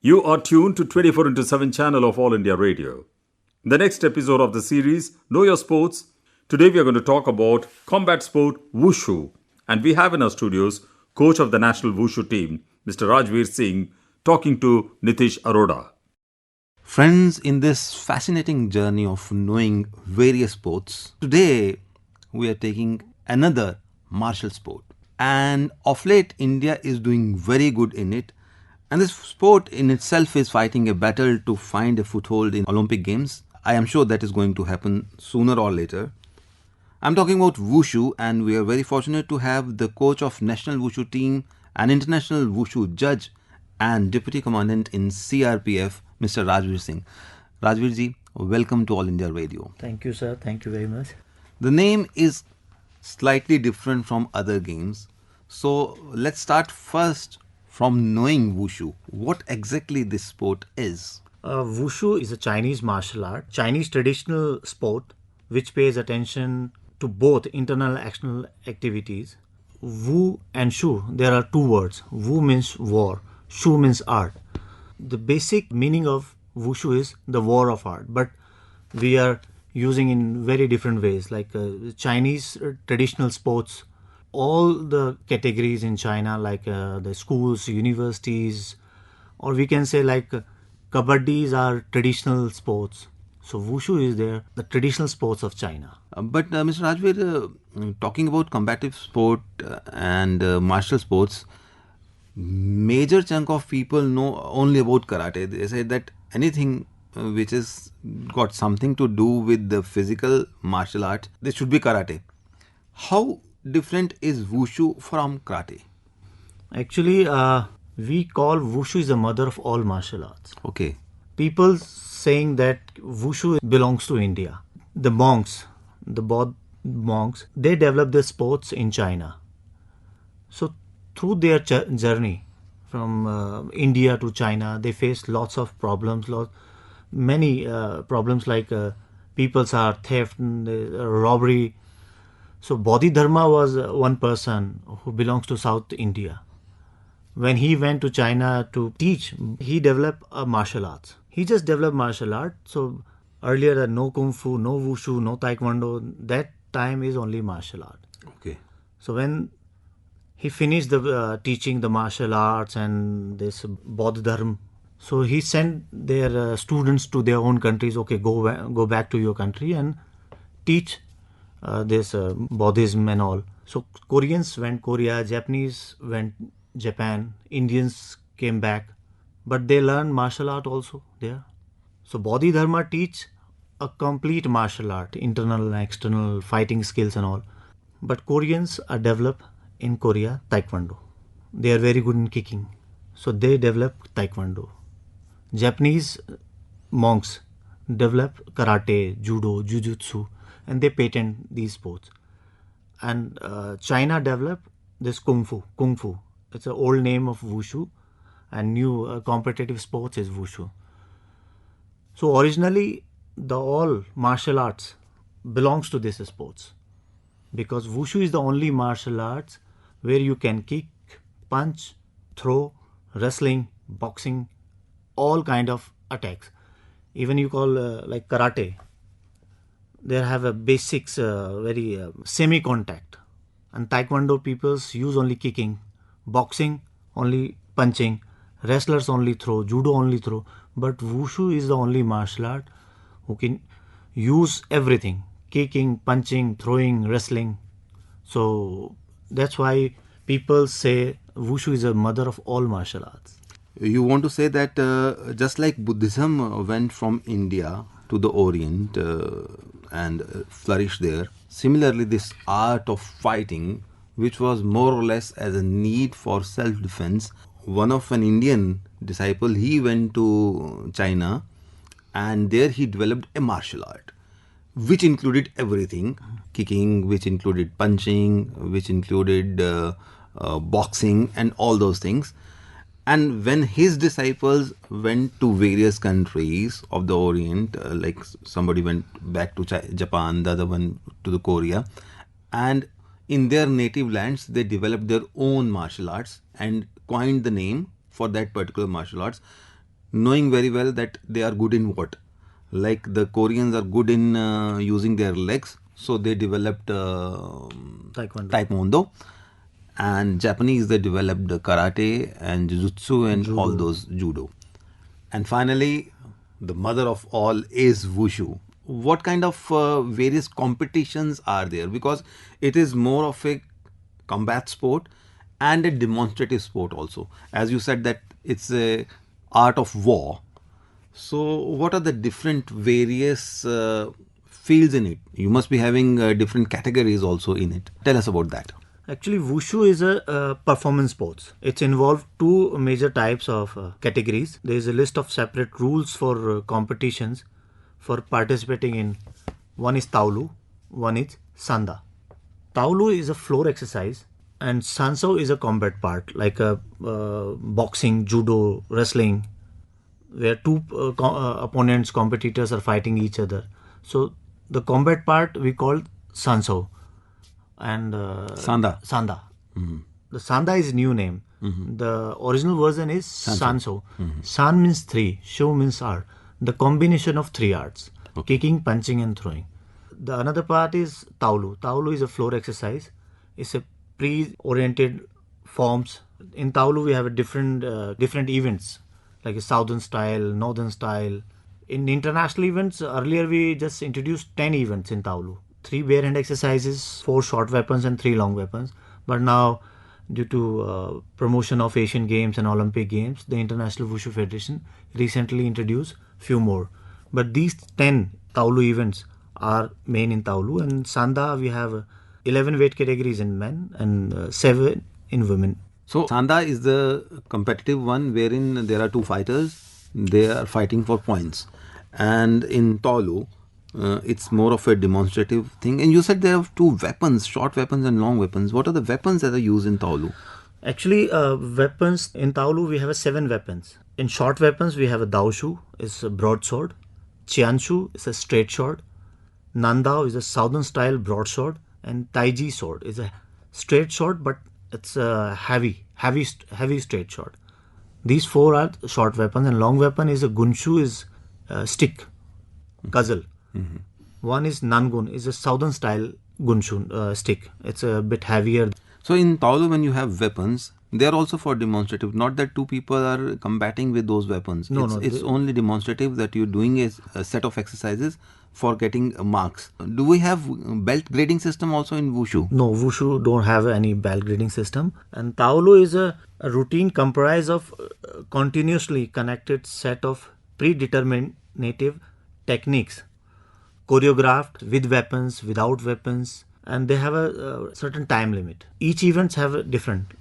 You are tuned to 24 into 7 channel of All India Radio. The next episode of the series, Know Your Sports. Today we are going to talk about combat sport Wushu. And we have in our studios coach of the national Wushu team, Mr. Rajveer Singh, talking to Nitish Arora. Friends, in this fascinating journey of knowing various sports, today we are taking another martial sport. And of late, India is doing very good in it. And this sport in itself is fighting a battle to find a foothold in Olympic Games. I am sure that is going to happen sooner or later. I'm talking about Wushu, and we are very fortunate to have the coach of National Wushu team, an international Wushu judge and Deputy Commandant in CRPF, Mr. Rajveer Singh. Rajveer ji, welcome to All India Radio. Thank you, sir. Thank you very much. The name is slightly different from other games. So let's start first from knowing Wushu. What exactly this sport is? Wushu is a Chinese martial art, Chinese traditional sport which pays attention to both internal and external activities. Wu and Shu, there are two words. Wu means war, Shu means art. The basic meaning of Wushu is the war of art, but we are using in very different ways, like Chinese traditional sports. All the categories in China, like the schools, universities, or we can say like kabaddis are traditional sports. So Wushu is there, the traditional sports of China. But Mr. Rajveer, talking about combative sport and martial sports, major chunk of people know only about karate. They say that anything which is got something to do with the physical martial art, this should be karate. How different is Wushu from karate? Actually, we call Wushu is the mother of all martial arts. Okay. People saying that Wushu belongs to India. The monks, the Bodh monks, they developed the sports in China. So through their journey from India to China, they faced lots of problems, many problems like people's are theft, robbery. So Bodhidharma was one person who belongs to South India. When he went to China to teach, he developed a martial arts. He just developed martial art. So earlier, no Kung Fu, no Wushu, no Taekwondo, that time is only martial art. Okay. So when he finished the teaching the martial arts and this Bodhidharma, so he sent their students to their own countries. Okay, go back to your country and teach this Buddhism and all. So Koreans went Korea, Japanese went Japan, Indians came back, but they learned martial art also there. So Bodhidharma teach a complete martial art, internal and external fighting skills and all. But Koreans are developed in Korea Taekwondo. They are very good in kicking. So they develop Taekwondo. Japanese monks develop karate, judo, jujutsu, and they patent these sports. And China developed this Kung Fu. It's an old name of Wushu, and new competitive sports is Wushu. So originally, the all martial arts belongs to this sports, because Wushu is the only martial arts where you can kick, punch, throw, wrestling, boxing, all kind of attacks. Even you call like karate, they have a basics, very semi-contact. And Taekwondo peoples use only kicking, boxing only punching, wrestlers only throw, judo only throw. But Wushu is the only martial art who can use everything, kicking, punching, throwing, wrestling. So that's why people say Wushu is a mother of all martial arts. You want to say that just like Buddhism went from India to the Orient and flourished there, similarly this art of fighting, which was more or less as a need for self-defense, one of an Indian disciple, he went to China and there he developed a martial art which included everything, kicking, which included punching, which included boxing and all those things. And when his disciples went to various countries of the Orient, like somebody went back to Japan, the other one to the Korea, and in their native lands, they developed their own martial arts and coined the name for that particular martial arts. knowing very well that they are good in what. Like the Koreans are good in using their legs, so they developed Taekwondo. And Japanese, they developed karate and jujutsu and all those judo. And finally, the mother of all is Wushu. What kind of various competitions are there? Because it is more of a combat sport and a demonstrative sport also. As you said that it's a art of war. So what are the different various fields in it? You must be having different categories also in it. Tell us about that. Actually, Wushu is a performance sports. It's involved two major types of categories. There is a list of separate rules for competitions for participating in. One is Taolu, one is Sanda. Taolu is a floor exercise and Sanso is a combat part like a boxing, judo, wrestling, where two opponents, competitors are fighting each other. So the combat part we call Sanso. And Sanda. The Sanda is new name. The original version is Sanso. San means three, Sho means art. The combination of three arts: kicking, punching, and throwing. The another part is Taolu. Taolu is a floor exercise. It's a pre-oriented forms. In Taolu, we have a different events like a southern style, northern style. In international events, earlier we just introduced 10 events in Taolu. 3 bare hand exercises, 4 short weapons and 3 long weapons. But now, due to promotion of Asian Games and Olympic Games, the International Wushu Federation recently introduced few more. But these 10 Taolu events are main in Taolu, and Sanda we have 11 weight categories in men and 7 in women. So Sanda is the competitive one wherein there are 2 fighters, they are fighting for points. And in Taolu, it's more of a demonstrative thing. And you said there are 2 weapons, short weapons and long weapons. What are the weapons that are used in Taolu? Actually, weapons in Taolu we have 7 weapons. In short weapons we have a Daoshu, is a broadsword. Chianshu is a straight sword. Nandao is a southern style broadsword. And Taiji sword is a straight sword, but it's a heavy straight sword. These 4 are short weapons, and long weapon is a Gunshu, is a stick, cudgel. One is Nangun, is a southern style Gunshu stick. It's a bit heavier. So in Taolu, when you have weapons, they are also for demonstrative. Not that 2 people are combating with those weapons. It's only demonstrative that you're doing a set of exercises for getting marks. Do we have belt grading system also in Wushu? No, Wushu don't have any belt grading system. And Taolu is a routine comprised of continuously connected set of predeterminative techniques, choreographed with weapons, without weapons, and they have a certain time limit. Each events have a different.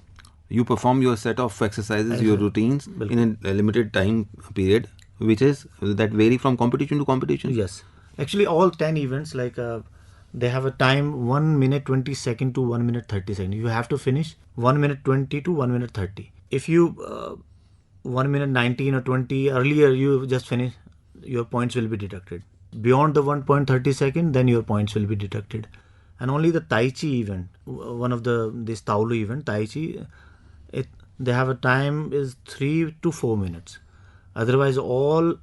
You perform your set of exercises, your routines in a limited time period, which is that vary from competition to competition? Yes. Actually, all 10 events, like they have a time 1 minute 20 second to 1 minute 30 second. You have to finish 1 minute 20 to 1 minute 30. If you 1 minute 19 or 20 earlier you just finish, your points will be deducted. Beyond the 1.30 second, then your points will be deducted. And only the Tai Chi event, one of this Taolu event, Tai Chi, they have a time is 3 to 4 minutes. Otherwise, all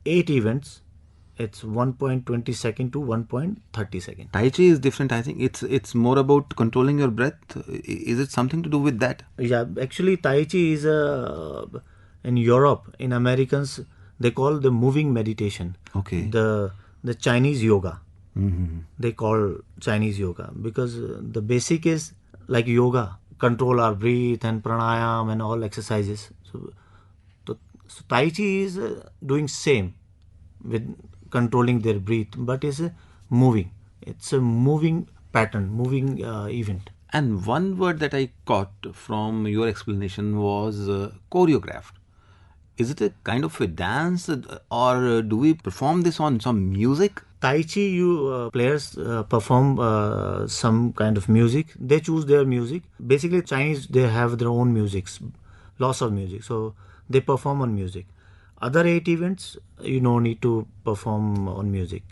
8 events, it's 1.20 second to 1.30 second. Tai Chi is different. I think it's more about controlling your breath. Is it something to do with that? Yeah, actually Tai Chi is in Europe, in Americans, they call the moving meditation. Okay. The Chinese yoga. They call Chinese yoga because the basic is like yoga, control our breath and pranayam and all exercises. So Tai Chi is doing same with controlling their breath, but it's moving. It's a moving pattern, moving event. And one word that I caught from your explanation was choreographed. Is it a kind of a dance or do we perform this on some music? Tai Chi, players perform some kind of music. They choose their music. Basically, Chinese, they have their own musics, lots of music. So they perform on music. Other 8 events, you no need to perform on music.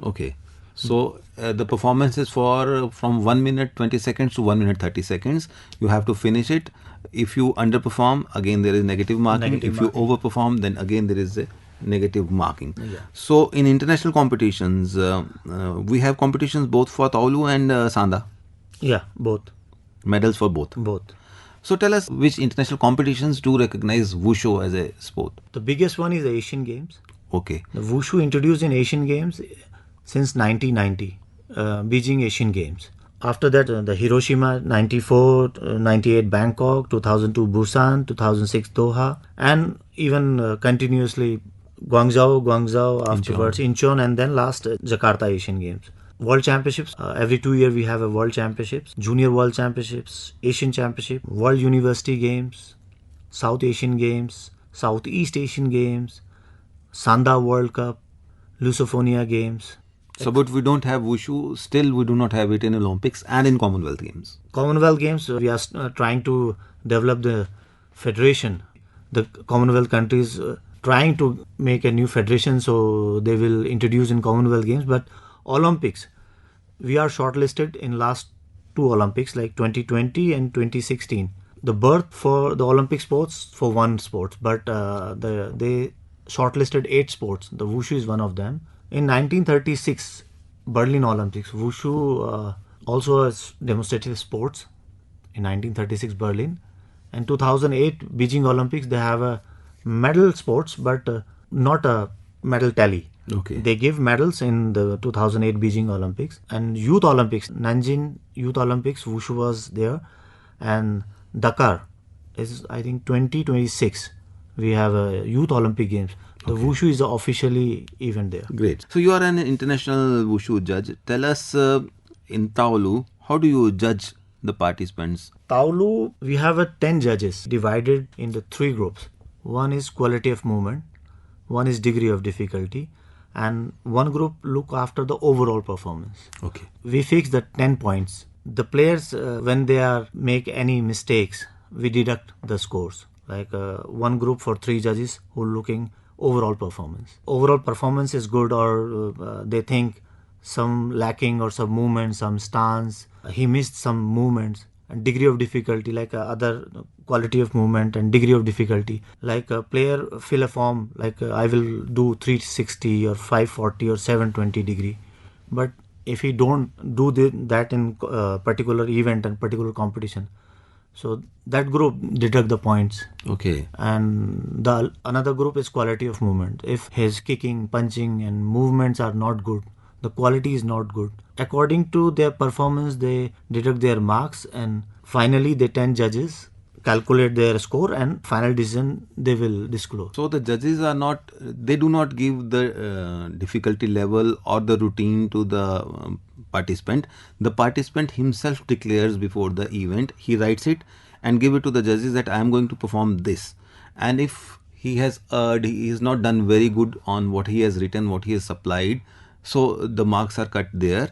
Okay. So the performance is for from 1 minute 20 seconds to 1 minute 30 seconds. You have to finish it. If you underperform, again there is negative marking. Negative If marking. you overperform, then again there is a negative marking. Yeah. So in international competitions, we have competitions both for Taulu and Sanda. Yeah, both. Medals for both. Both. So tell us which international competitions do recognize Wushu as a sport. The biggest one is the Asian Games. Okay. The Wushu introduced in Asian Games since 1990, Beijing Asian Games. After that, the Hiroshima 94, 98 Bangkok, 2002 Bhusan, 2006 Doha, and even continuously Guangzhou afterwards, Incheon, and then last Jakarta Asian Games. World Championships, every 2 years we have a World Championships, Junior World Championships, Asian Championship, World University Games, South Asian Games, Southeast Asian Games, Sanda World Cup, Lusophonia Games. So, but we don't have Wushu, still we do not have it in Olympics and in Commonwealth Games. Commonwealth Games, we are trying to develop the federation. The Commonwealth countries trying to make a new federation, so they will introduce in Commonwealth Games. But Olympics, we are shortlisted in last 2 Olympics, like 2020 and 2016. The berth for the Olympic sports for 1 sport, but they shortlisted 8 sports. The Wushu is one of them. In 1936 Berlin Olympics, Wushu also has demonstrative sports in 1936 Berlin. And 2008 Beijing Olympics, they have a medal sports, but not a medal tally. Okay. They give medals in the 2008 Beijing Olympics. And Youth Olympics, Nanjing Youth Olympics, Wushu was there. And Dakar is, I think, 2026. We have a Youth Olympic Games. The Wushu is the officially event there. Great. So you are an international Wushu judge. Tell us in Taolu, how do you judge the participants? Taolu, we have 10 judges divided into 3 groups. One is quality of movement, one is degree of difficulty, and one group look after the overall performance. Okay. We fix the 10 points. The players, when they are make any mistakes, we deduct the scores. Like one group for 3 judges who are looking overall performance. Overall performance is good, or they think some lacking or some movement, some stance, he missed some movements. And degree of difficulty, like other quality of movement and degree of difficulty. Like a player fill a form, like I will do 360 or 540 or 720 degree. But if he don't do that in particular event and particular competition, so that group deduct the points. Okay. And the another group is quality of movement. If his kicking, punching and movements are not good, the quality is not good. According to their performance, they deduct their marks, and finally the 10 judges calculate their score, and final decision they will disclose. So the judges are not, they do not give the difficulty level or the routine to the participant. The participant himself declares before the event, he writes it and give it to the judges that I am going to perform this. And if he has he is not done very good on what he has written, what he has supplied, so the marks are cut there.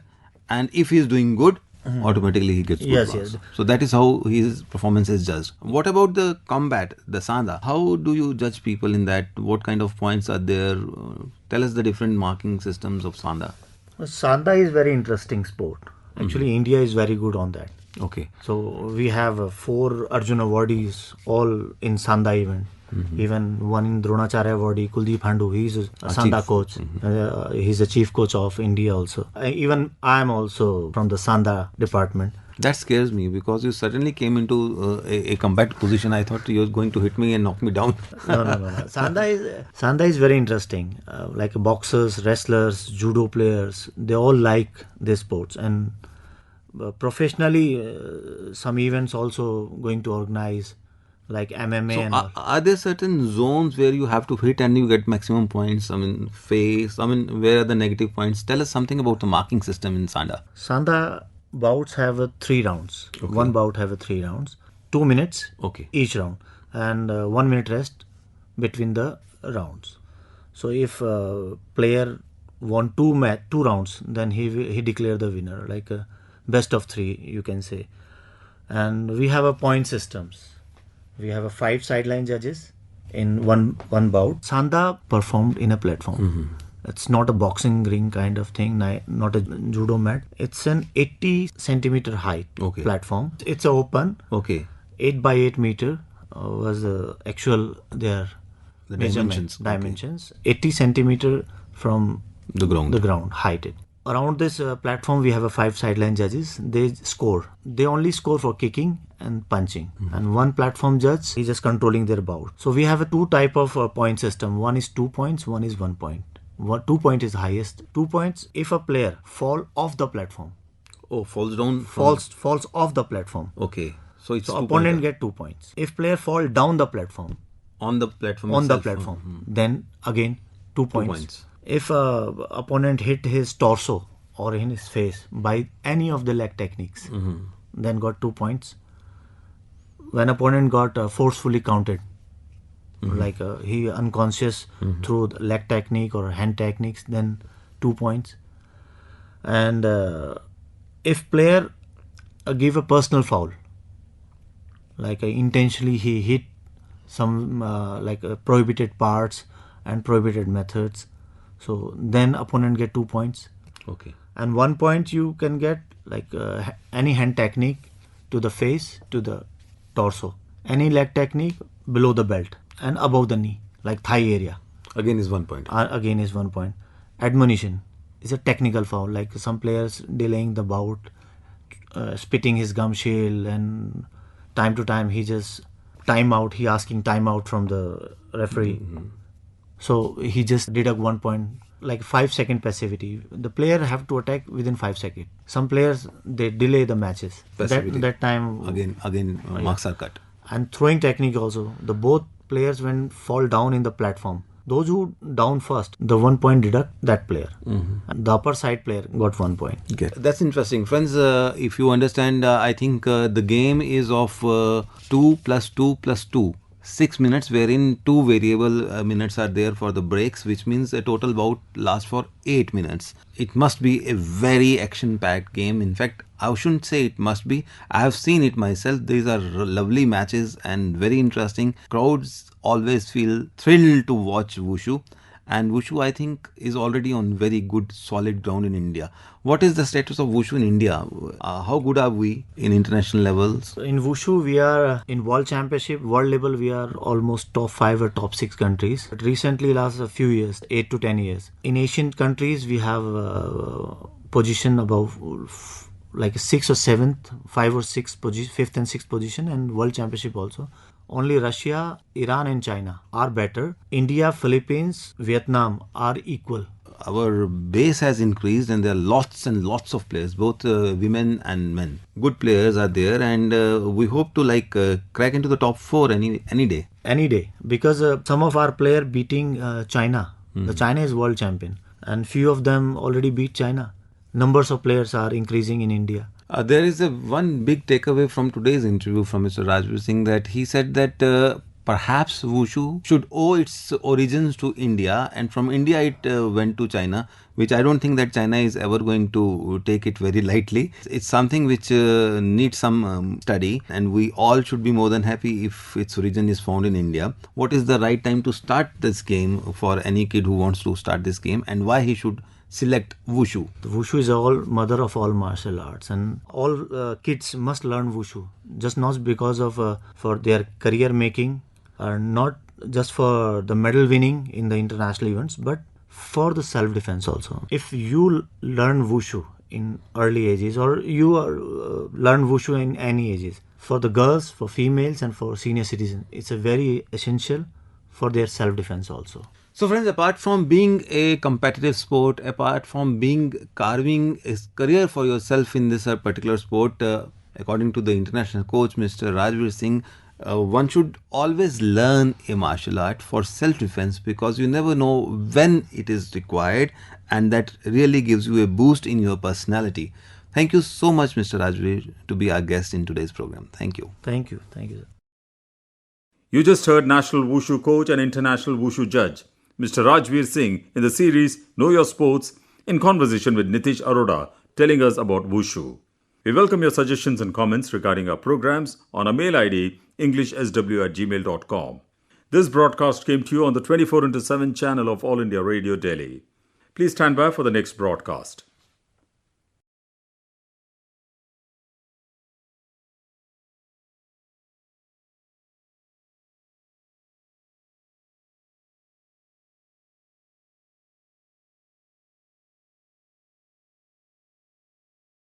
And if he is doing good, automatically he gets good marks. Yes. So that is how his performance is judged. What about the combat, the Sanda? How do you judge people in that? What kind of points are there? Tell us the different marking systems of Sanda. Sanda is very interesting sport. Actually, India is very good on that. Okay. So we have 4 Arjuna awardees all in Sanda event. Even one in Dronacharya awardee, Kuldeep Handu, he's a Sanda coach. He's a chief coach of India also. Even I am also from the Sanda department. That scares me because you suddenly came into a combat position. I thought you were going to hit me and knock me down. No. Sanda is very interesting. Like boxers, wrestlers, judo players, they all like these sports. And professionally, some events also going to organize, like MMA. So and all. are there certain zones where you have to hit and you get maximum points? I mean, face. I mean, where are the negative points? Tell us something about the marking system in Sanda. Sanda bouts have 3 rounds. Okay. One bout have 3 rounds. 2 minutes Okay. each round, and 1 minute rest between the rounds. So if player won 2 rounds, then he declare the winner, like best of 3, you can say. And we have a point systems. We have 5 sideline judges in one bout. Sanda performed in a platform. It's not a boxing ring kind of thing, not a judo mat. It's an 80 centimeter height platform. It's open. Okay. 8 by 8 meter was the actual their The measurement, dimensions. 80 centimeter from The ground. height. Around this platform, we have 5 sideline judges. They score. They only score for kicking and punching. And one platform judge, he's just controlling their bout. So we have a 2 type of point system. One is 2 points, one is 1 point. 2 point is highest. 2 points if a player fall off the platform. Oh, falls down? Falls off the platform. Okay. So it's opponent get 2 points. If player fall down the platform. On the platform then again 2 points. If opponent hit his torso or in his face by any of the leg techniques, then got 2 points. When opponent got forcefully counted, like he unconscious through the leg technique or hand techniques, then 2 points. And if player give a personal foul, like intentionally he hit some prohibited parts and prohibited methods, so then opponent get 2 points. Okay. And 1 point you can get like any hand technique to the face, to the torso, any leg technique below the belt and above the knee, like thigh area. Again is 1 point. Again is 1 point. Admonition is a technical foul, like some players delaying the bout, spitting his gum shield, and time to time he just he asking time out from the referee. So he just deduct 1 point, like 5-second passivity. The player have to attack within 5 seconds. Some players, they delay the matches. That time again marks are cut. And throwing technique also. The both players when fall down in the platform, those who down first, the 1 point deduct that player. And the upper side player got 1 point. Okay. That's interesting. Friends, if you understand, I think the game is of 2 plus 2 plus 2. 6 minutes, wherein 2 variable minutes are there for the breaks, which means a total bout lasts for 8 minutes. It must be a very action-packed game. In fact, I shouldn't say it must be. I have seen it myself. These are lovely matches and very interesting. Crowds always feel thrilled to watch Wushu. And Wushu, I think, is already on very good, solid ground in India. What is the status of Wushu in India? How good are we in international levels? In Wushu, we are in world championship, world level, we are almost top 5 or top 6 countries. But recently, last a few years, 8 to 10 years. In Asian countries, we have position above like 6th or 7th, 5 or 6 position, 5th and 6th position, and world championship also. Only Russia, Iran and China are better. India, Philippines, Vietnam are equal. Our base has increased and there are lots and lots of players, both women and men. Good players are there, and we hope to crack into the top 4 any day. Any day, because some of our player beating China. The China is world champion, and few of them already beat China. Numbers of players are increasing in India. There is one big takeaway from today's interview from Mr. Rajveer Singh, that he said that perhaps Wushu should owe its origins to India, and from India it went to China, which I don't think that China is ever going to take it very lightly. It's something which needs some study, and we all should be more than happy if its origin is found in India. What is the right time to start this game for any kid who wants to start this game, and why he should select Wushu? The Wushu is all mother of all martial arts, and all kids must learn Wushu, just not because of for their career making, or not just for the medal winning in the international events, but for the self-defense also. If you learn Wushu in early ages, or you learn Wushu in any ages, for the girls, for females and for senior citizens, it's a very essential for their self-defense also. So friends, apart from being a competitive sport, apart from carving a career for yourself in this particular sport, according to the international coach, Mr. Rajveer Singh, one should always learn a martial art for self-defense, because you never know when it is required, and that really gives you a boost in your personality. Thank you so much, Mr. Rajveer, to be our guest in today's program. Thank you. Thank you. Thank you. You just heard National Wushu coach and International Wushu judge, Mr. Rajveer Singh, in the series Know Your Sports, in conversation with Nitish Arora, telling us about Wushu. We welcome your suggestions and comments regarding our programs on our mail ID englishsw@gmail.com. This broadcast came to you on the 24/7 channel of All India Radio Delhi. Please stand by for the next broadcast.